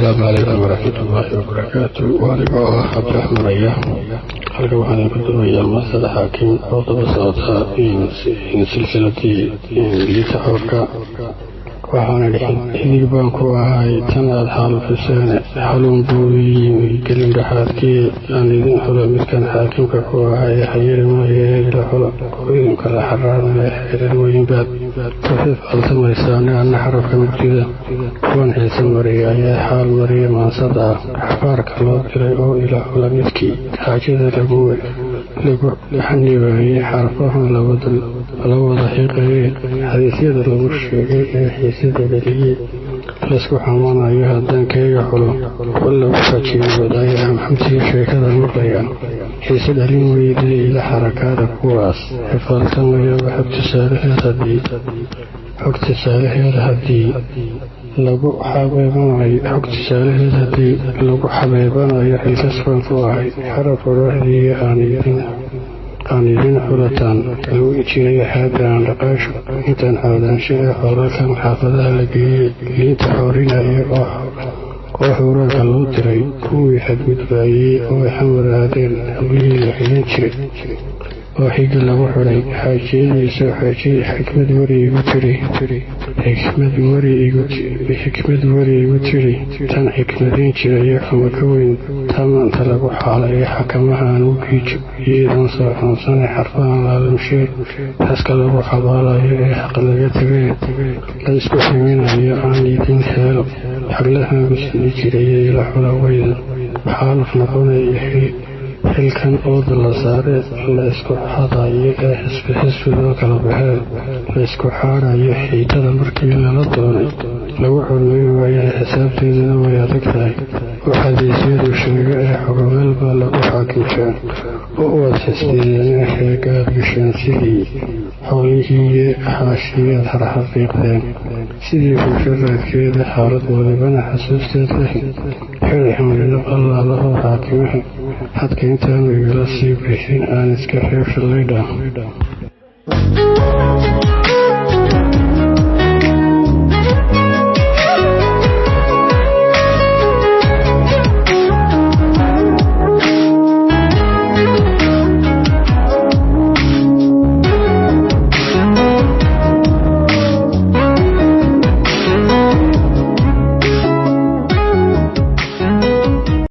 السلام عليكم ورحمة الله وبركاته. وعليكم عبد الرحمن رياح halka waxaan ku doonayaa mas'ala xaakim oo daba socota in silsiladii ingiliiska xorka waxaana xilli baan ku ahay tan aad xaalufiseen xalun buuyi gelin dhaxadkii aan idin xulo midkan xaakimka ku ahay xayiri maayo la xulo in kala xaraanay xiriir weyn baad alsamaysaan anna xarafka mugtida kuwan xiisan mariyay xaal mariya maasada xafaarka loo diray oo ila xulo midkii xaajada lagu xanibayay xarfahan la wada xiiqayay xadiisyada lagu sheegay ee xiisada dhaliyay laisku xamaanayo haddaan keega xulo walla u fajiyo wadaaya maxamtiga sheekada maqlaya xiise dhalin weyday ila xarakaada kuwaas xifaaltamaya xog tusaalaheeda haddii lagu xabeebanayo xilkasban ku ahay xaraf odhahdii aan idin xulataan lagu jiray xaagaan dhaqaasho intaan xoolaanshaha xoolalkan xaafadaha la geeyey liinta xoorinaya oo xuuraanka loo diray kuwii xadgudbaayey oo xamaraadeen hablihii la xigan jiray oo xiga lagu xidhay xaajiyadiisa xikmad wari igu tiri tan xikmadayn jirayo xuma ka weyn tamaanta lagu xaalay xakamahan u giijo iyadan soo xunsanay xarfahan laalamsheed xaska lagu xabaalayo ee xaq laga tegay la isku ximinayo aan idin heelo xaglahan gusni jiraya ila xula weyda xaaluf noqonaya xilkan ooda la saare la isku xadayo ee xisbi loo kala baxeen la isku xaadayo xiitada markii lala doonay lagu xurmeyn waayahay xisaabteeduna way adag tahay oo xadiisyadu sheega ee xogogaal baa lagu xaakimshaan oo u adxisdeeyeen sheegaad gasheen sidii xoolihii xaashiyaad harxaqiiqdeen sidii bulsharaadkeeda xaalad wadibana xasuusteed lahin xiri xamrino allaalahoo xaakimaha xadka intaanu igala sii bixin aan iska reeb shallaydha